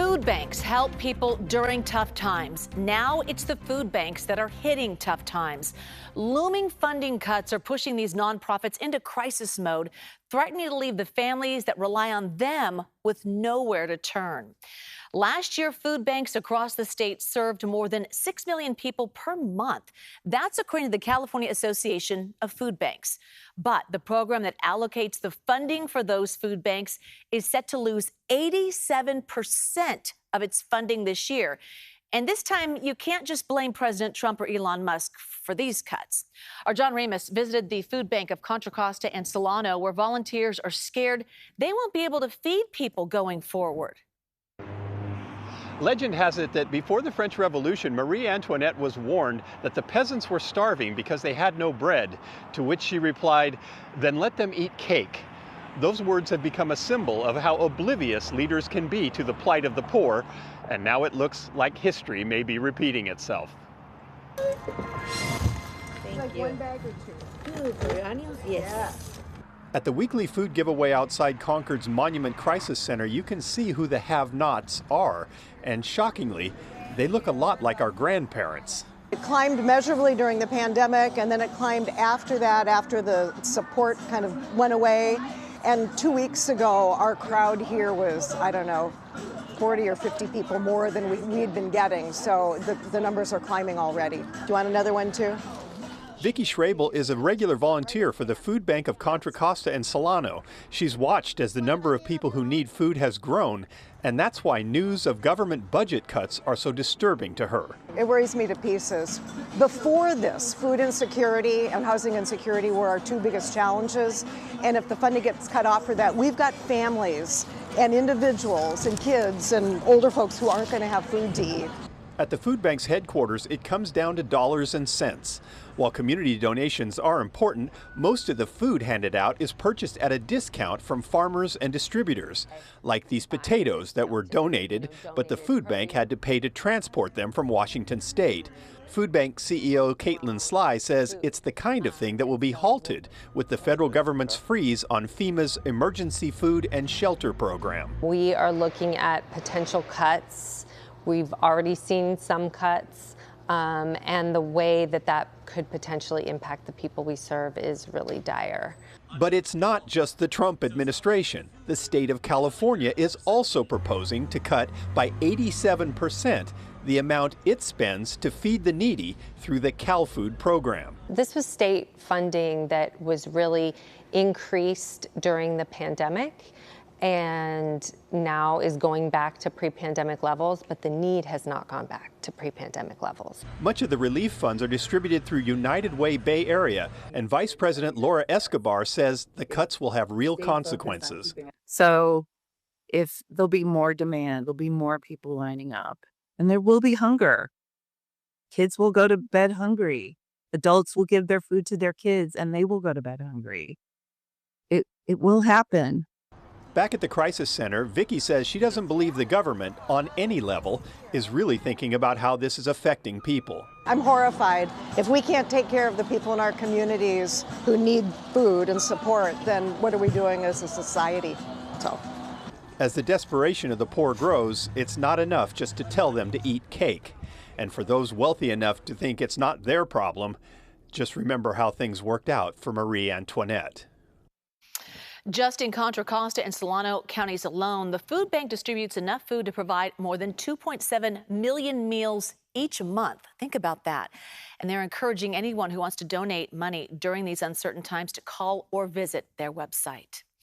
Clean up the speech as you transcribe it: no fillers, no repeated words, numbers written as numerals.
Food banks help people during tough times. Now it's the food banks that are hitting tough times. Looming funding cuts are pushing these nonprofits into crisis mode, threatening to leave the families that rely on them with nowhere to turn. Last year, food banks across the state served more than 6 million people per month. That's according to the California Association of Food Banks. But the program that allocates the funding for those food banks is set to lose 87% of its funding this year. And this time, you can't just blame President Trump or Elon Musk for these cuts. Our John Ramos visited the food bank of Contra Costa and Solano, where volunteers are scared they won't be able to feed people going forward. Legend has it that before the French Revolution, Marie Antoinette was warned that the peasants were starving because they had no bread, to which she replied, "Then let them eat cake." Those words have become a symbol of how oblivious leaders can be to the plight of the poor, and now it looks like history may be repeating itself. Thank you. One bag or two? For your onions? Yes. Yeah. At the weekly food giveaway outside Concord's Monument Crisis Center, you can see who the have-nots are. And shockingly, they look a lot like our grandparents. It climbed measurably during the pandemic, and then it climbed after that, after the support kind of went away. And 2 weeks ago, our crowd here was, I don't know, 40 or 50 people more than we'd been getting. So the numbers are climbing already. Do you want another one too? Vicki Schrabel is a regular volunteer for the food bank of Contra Costa and Solano. She's watched as the number of people who need food has grown, and that's why news of government budget cuts are so disturbing to her. It worries me to pieces. Before this, food insecurity and housing insecurity were our two biggest challenges, and if the funding gets cut off for that, we've got families and individuals and kids and older folks who aren't going to have food to eat. At the food bank's headquarters, it comes down to dollars and cents. While community donations are important, most of the food handed out is purchased at a discount from farmers and distributors, like these potatoes that were donated, but the food bank had to pay to transport them from Washington State. Food Bank CEO Caitlin Sly says it's the kind of thing that will be halted with the federal government's freeze on FEMA's Emergency Food and Shelter Program. We are looking at potential cuts. We've already seen some cuts, and the way that could potentially impact the people we serve is really dire. But it's not just the Trump administration. The state of California is also proposing to cut by 87% the amount it spends to feed the needy through the CalFood program. This was state funding that was really increased during the pandemic, and now is going back to pre-pandemic levels, but the need has not gone back to pre-pandemic levels. Much of the relief funds are distributed through United Way Bay Area, and Vice President Laura Escobar says the cuts will have real consequences. So if there'll be more demand, there'll be more people lining up, and there will be hunger. Kids will go to bed hungry. Adults will give their food to their kids, and they will go to bed hungry. It will happen. Back at the crisis center, Vicki says she doesn't believe the government, on any level, is really thinking about how this is affecting people. I'm horrified. If we can't take care of the people in our communities who need food and support, then what are we doing as a society? So, as the desperation of the poor grows, it's not enough just to tell them to eat cake. And for those wealthy enough to think it's not their problem, just remember how things worked out for Marie Antoinette. Just in Contra Costa and Solano counties alone, the food bank distributes enough food to provide more than 2.7 million meals each month. Think about that. And they're encouraging anyone who wants to donate money during these uncertain times to call or visit their website.